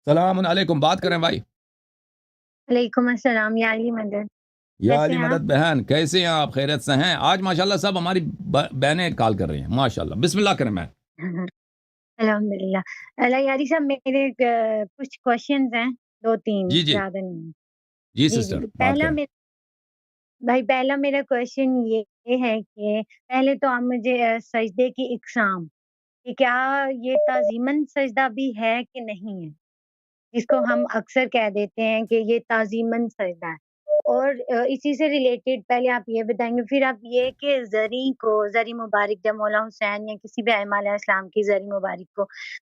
السلام علیکم، بات کریں بھائی. وعلیکم السلام یا علی مدد. یا کیسے علی ہیں مدد بہن، کیسے ہیں آپ؟ خیریت سے ہیں؟ آج ماشاءاللہ سب ہماری بہنیں کال کر رہی ہیں ماشاءاللہ. بسم اللہ کریں بہن. آپ؟ الحمد للہ. یاری صاحب میرے کچھ کوشچنز ہیں، 2-3 جی جی زیادہ نہیں. جی جی سسٹر جی بات کریں. پہلا میرا کوشچن یہ ہے کہ پہلے تو آپ مجھے سجدے کی اقسام کہ کیا یہ تعظیماً سجدہ بھی ہے کہ نہیں ہے، جس کو ہم اکثر کہہ دیتے ہیں کہ یہ تعظیماً سجدہ ہے. اور اسی سے ریلیٹڈ پہلے آپ یہ بتائیں گے، پھر آپ یہ کہ زری مبارک جب مولا حسین یا کسی بھی ائمہ علیہ السلام کی زری مبارک کو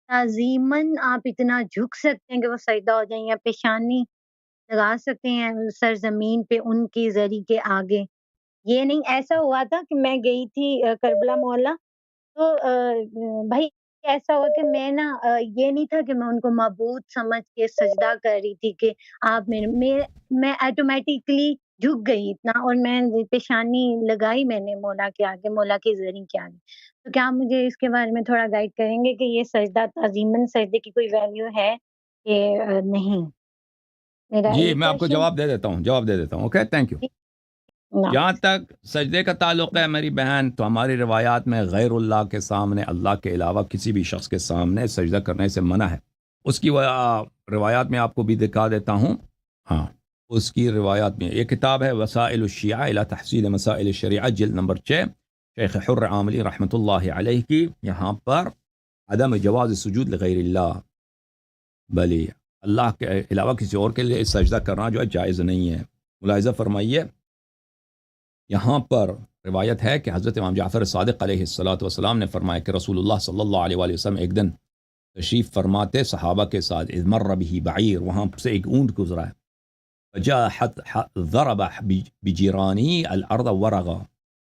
تعظیماً آپ اتنا جھک سکتے ہیں کہ وہ سجدہ ہو جائیں، یا پیشانی لگا سکتے ہیں سرزمین پہ ان کی زری کے آگے. یہ نہیں ایسا ہوا تھا کہ میں گئی تھی کربلا مولا، تو بھائی ایسا ہوا کہ میں نا یہ نہیں تھا کہ میں ان کو معبود سمجھ کے سجدہ کر رہی تھی کہ آپ میں آٹومیٹکلی جھک گئی اتنا، اور میں پیشانی لگائی میں نے مولا کے آگے، مولا کی زری کے آگے. تو کیا آپ مجھے اس کے بارے میں تھوڑا گائیڈ کریں گے کہ یہ سجدہ تعظیماً سجدے کی کوئی ویلیو ہے کہ نہیں؟ میرا جی ایک میں آپ کو کوشچن. جواب دے دیتا ہوں. Okay, thank you. جہاں تک سجدے کا تعلق ہے میری بہن، تو ہماری روایات میں غیر اللہ کے سامنے، اللہ کے علاوہ کسی بھی شخص کے سامنے سجدہ کرنے سے منع ہے. اس کی روایات میں آپ کو بھی دکھا دیتا ہوں. ہاں، اس کی روایات میں ایک کتاب ہے وسائل الشیعہ الی تحصیل مسائل الشریعہ، جلد نمبر 6، شیخ حر عاملی رحمۃ اللہ علیہ کی. یہاں پر عدم جواز سجود لغیر اللہ، بلی اللہ کے علاوہ کسی اور کے لیے سجدہ کرنا جو ہے جائز نہیں ہے. ملاحظہ فرمائیے، یہاں پر روایت ہے کہ حضرت امام جعفر صادق علیہ الصلاۃ والسلام نے فرمایا کہ رسول اللہ صلی اللہ علیہ وآلہ وسلم ایک دن تشریف فرماتے صحابہ کے ساتھ، اذ مر به بعیر، وہاں سے ایک اونٹ گزرا ہے. فجاء ضرب بجیرانی الارض ورغا،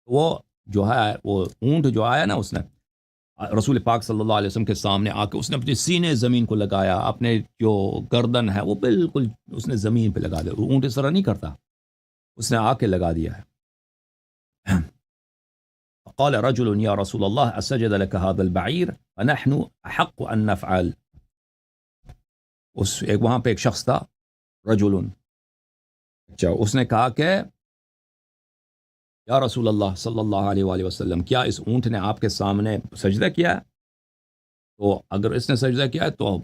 وہ جو ہے وہ اونٹ جو آیا نا، اس نے رسول پاک صلی اللہ علیہ وسلم کے سامنے آ کے اس نے اپنے سینے زمین کو لگایا، اپنے جو گردن ہے وہ بالکل اس نے زمین پہ لگا دیا. اونٹ اس طرح نہیں کرتا، اس نے آ کے لگا دیا ہے. قال رجل یا رسول اللہ اسجد لك هذا البعیر فنحن احق ان نفعل. وہاں پہ ایک شخص تھا، رجل، اچھا، اس نے کہا کہ یا رسول اللہ صلی اللہ علیہ وآلہ وسلم، کیا اس اونٹ نے آپ کے سامنے سجدہ کیا ہے؟ تو اگر اس نے سجدہ کیا ہے تو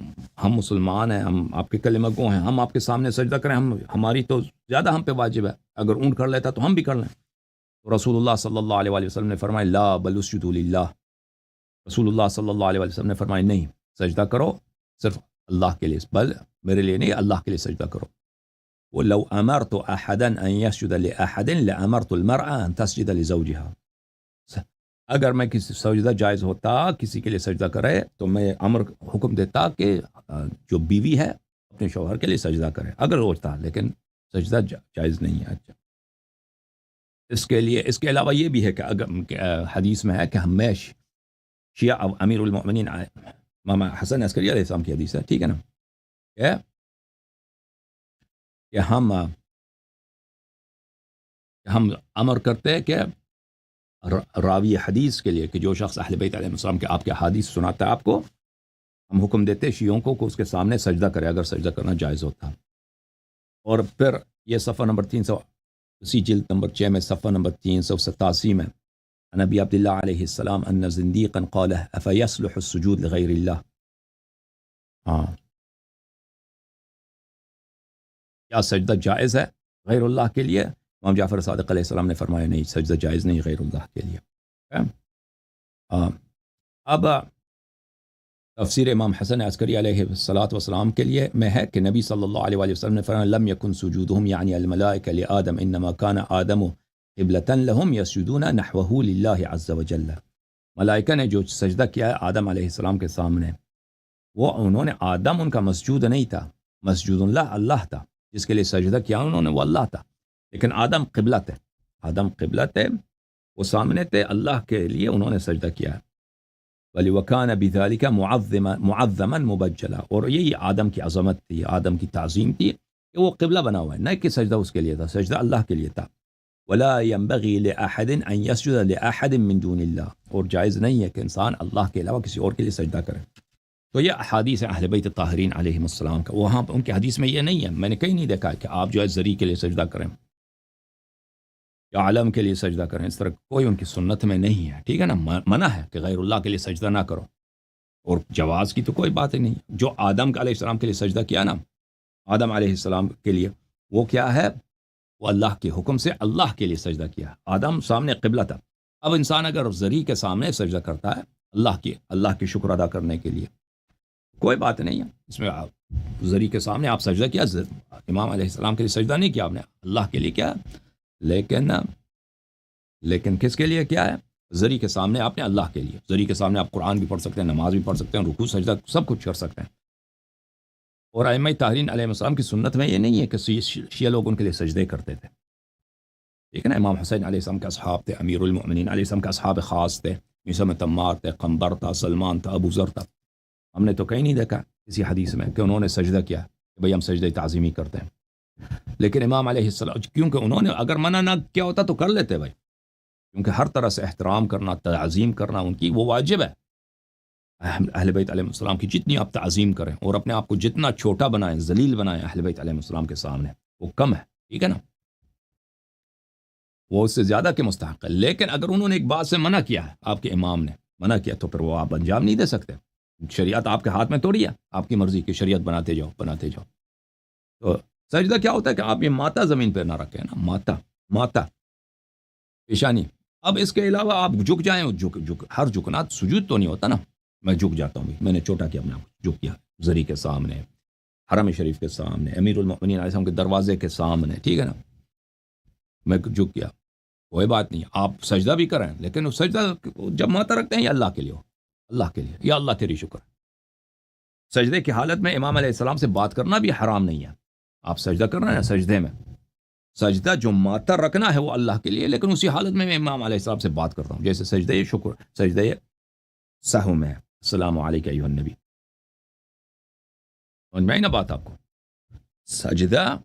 ہم مسلمان ہیں، ہم آپ کے کلمہ گو ہیں، ہم آپ کے سامنے سجدہ کریں، ہماری تو زیادہ ہم پہ واجب ہے. اگر اونٹ کر لیتا تو ہم بھی کر لیں. تو رسول اللہ صلی اللہ علیہ وآلہ وسلم نے فرمایا لا بل اسجدوا للہ. رسول اللہ صلی اللہ علیہ وآلہ وسلم نے فرمایا نہیں، سجدہ کرو صرف اللہ کے لیے، بل میرے لیے نہیں، اللہ کے لیے سجدہ کرو. وَلَوْ أَمَرْتُ أَحَدًا أَن يَسْجُدَ لِأَحَدٍ لَأَمَرْتُ الْمَرْأَةَ أَن تَسْجُدَ لِزَوْجِهَا. اگر میں کسی سجدہ جائز ہوتا کسی کے لیے سجدہ کرے تو میں حکم دیتا کہ جو بیوی ہے اپنے شوہر کے لیے سجدہ کرے اگر ہوتا، لیکن سجدہ جائز نہیں ہے. اچھا، اس کے علاوہ یہ بھی ہے کہ اگر حدیث میں ہے کہ ہمیشہ شیعہ امیر المؤمنین امام حسن عسکری علیہ السلام کی حدیث ہے، ٹھیک ہے نا، کہ ہم امر کرتے ہیں کہ راوی حدیث کے لیے کہ جو شخص اہل بیت علیہ السلام کے آپ کے حدیث سناتا ہے آپ کو، ہم حکم دیتے شیعوں کو کہ اس کے سامنے سجدہ کرے اگر سجدہ کرنا جائز ہوتا. اور پھر یہ صفحہ نمبر 300، اسی جلد نمبر 6 میں صفحہ نمبر 387 میں، عن ابی عبداللہ علیہ السلام ان زندیقا قال افیصلح السجود لغیر اللہ. ہاں، کیا سجدہ جائز ہے غیر اللہ کے لیے؟ امام جعفر صادق علیہ السلام نے فرمایا نہیں، سجدہ جائز نہیں غیر اللہ کے لیے. اب تفسیر امام حسن عسکری علیہ السلام کے لیے میں ہے کہ نبی صلی اللہ علیہ وآلہ وسلم نے فرمایا لم يكن سجودهم يعني الملائکہ لآدم انما كان آدم قبلة لهم يسجدون نحوه لله عز وجل. ملائکہ نے جو سجدہ کیا ہے آدم علیہ السلام کے سامنے، وہ انہوں نے آدم ان کا مسجود نہیں تھا، مسجود اللہ تھا، جس کے لیے سجدہ کیا انہوں نے وہ اللہ تھا، لیکن آدم قبلہ تھے، وہ سامنے تھے، اللہ کے لیے انہوں نے سجدہ کیا ہے. ولی وکان بذالک معظما مبجلا، اور یہی آدم کی عظمت تھی، آدم کی تعظیم تھی کہ وہ قبلہ بنا ہوا ہے، نہ کہ سجدہ اس کے لیے تھا، سجدہ اللہ کے لیے تھا. ولا ينبغي لأحد ان يسجد لأحد من دون اللہ، اور جائز نہیں ہے کہ انسان اللہ کے علاوہ کسی اور کے لیے سجدہ کرے. تو یہ احادیث اہل بیت طاہرین علیہم السلام کا، وہاں ان کی حدیث میں یہ نہیں ہے، میں نے کہیں نہیں دیکھا کہ آپ جو ہے زری کے لیے سجدہ کریں یا علم کے لیے سجدہ کریں، اس طرح کوئی ان کی سنت میں نہیں ہے، ٹھیک ہے نا. منع ہے کہ غیر اللہ کے لیے سجدہ نہ کرو، اور جواز کی تو کوئی بات ہی نہیں. جو آدم علیہ السلام کے لیے سجدہ کیا نا، آدم علیہ السلام کے لیے، وہ کیا ہے، وہ اللہ کے حکم سے اللہ کے لیے سجدہ کیا. آدم سامنے قبلہ تھا. اب انسان اگر زری کے سامنے سجدہ کرتا ہے اللہ کی شکر ادا کرنے کے لیے، کوئی بات نہیں ہے اس میں. زری کے سامنے آپ سجدہ کیا، امام علیہ السلام کے لیے سجدہ نہیں کیا آپ نے، اللہ کے لیے کیا. لیکن کس کے لیے کیا ہے؟ زری کے سامنے آپ نے اللہ کے لیے. زری کے سامنے آپ قرآن بھی پڑھ سکتے ہیں، نماز بھی پڑھ سکتے ہیں، رکوع سجدہ سب کچھ کر سکتے ہیں. اور ائمہ طاہرین علیہ السلام کی سنت میں یہ نہیں ہے کہ شیعہ لوگ ان کے لیے سجدے کرتے تھے، ٹھیک ہے نا. امام حسین علیہ السلام کے اصحاب تھے، امیر المؤمنین علیہ السلام کے اصحاب خاص تھے، میثم تمار تھے، قنبر تھا، سلمان تھا، ابو ذر تھا. ہم نے تو کہیں نہیں دیکھا کسی حدیث میں کہ انہوں نے سجدہ کیا کہ بھئی ہم سجدہ تعظیمی کرتے ہیں. لیکن امام علیہ السلام، کیونکہ انہوں نے اگر منع نہ کیا ہوتا تو کر لیتے بھائی، کیونکہ ہر طرح سے احترام کرنا، تعظیم کرنا ان کی وہ واجب ہے. اہل بیت علیہ السلام کی جتنی آپ تعظیم کریں اور اپنے آپ کو جتنا چھوٹا بنائیں، ذلیل بنائیں اہل بیت علیہ السلام کے سامنے، وہ کم ہے، ٹھیک ہے نا، وہ اس سے زیادہ کے مستحق ہے. لیکن اگر انہوں نے ایک بات سے منع کیا ہے، آپ کے امام نے منع کیا، تو پھر وہ آپ انجام نہیں دے سکتے. شریعت آپ کے ہاتھ میں توڑی ہے، آپ کی مرضی کی شریعت بناتے جاؤ. تو سجدہ کیا ہوتا ہے کہ آپ یہ ماتا زمین پہ نہ رکھیں نا، ماتا پیشانی. اب اس کے علاوہ آپ جھک جائیں، ہر جھکنا سجود تو نہیں ہوتا نا. میں جھک جاتا ہوں، میں نے چھوٹا کیا اپنے آپ کو، جھک کیا زری کے سامنے، حرم شریف کے سامنے، امیر المؤمنین علیہ السلام کے دروازے کے سامنے، ٹھیک ہے نا، میں جھک گیا، کوئی بات نہیں. آپ سجدہ بھی کریں، لیکن سجدہ جب ماتا رکھتے ہیں یا اللہ کے لیے ہو، اللہ کے لیے، یا اللہ تیری شکر. سجدے کی حالت میں امام علیہ السلام سے بات کرنا بھی حرام نہیں ہے. آپ سجدہ کر رہے ہیں، سجدے میں سجدہ جو ماتا رکھنا ہے وہ اللہ کے لیے، لیکن اسی حالت میں امام علیہ السلام سے بات کرتا ہوں، جیسے سجدہ شکر، سجدہ سہو میں السلام علیکم ایھا النبی. سمجھ میں آئی نا بات آپ کو؟ سجدہ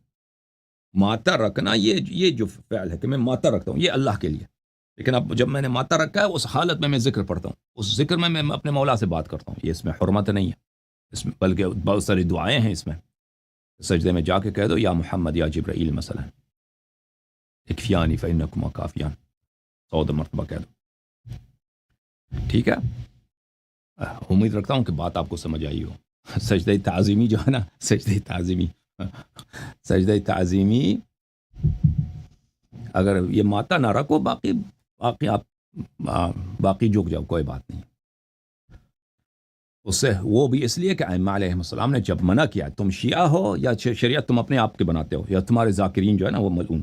ماتا رکھنا، یہ جو فعل ہے کہ میں ماتا رکھتا ہوں، یہ اللہ کے لیے. لیکن اب جب میں نے ماتا رکھا ہے، اس حالت میں ذکر پڑھتا ہوں، اس ذکر میں اپنے مولا سے بات کرتا ہوں. یہ اس میں حرمت نہیں ہے، اس میں بلکہ بہت ساری دعائیں ہیں اس میں. سجدے میں جا کے کہہ دو یا محمد یا جبرائیل مثلا اکفیانی فإنکما کافیان، 100 مرتبہ کہہ دو، ٹھیک ہے. امید رکھتا ہوں کہ بات آپ کو سمجھ آئی ہو. سجدہ تعظیمی جو ہے نا، سجدہ تعظیمی اگر یہ ماتا نہ رکھو، باقی آپ باقی جھک جاؤ، کوئی بات نہیں. اس سے وہ بھی اس لیے کہ ائمہ علیہ السلام نے جب منع کیا، تم شیعہ ہو یا شریعت تم اپنے آپ کے بناتے ہو، یا تمہارے ذاکرین جو ہے نا وہ ملعون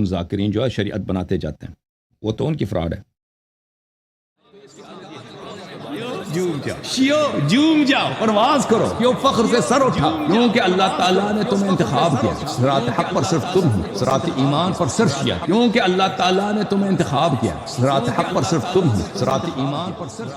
ذاکرین جو ہے شریعت بناتے جاتے ہیں، وہ تو ان کی فراڈ ہے. جھوم جاؤ، پرواز کرو، کیوں فخر سے سر اٹھا، کیونکہ اللہ تعالیٰ نے تمہیں انتخاب کیا. صراط حق پر صرف تم ہو، صراط ایمان پر صرف شیعہ، کیونکہ اللہ تعالیٰ نے تمہیں انتخاب کیا. صراط حق پر صرف تم ہو، صراط ایمان پر صرف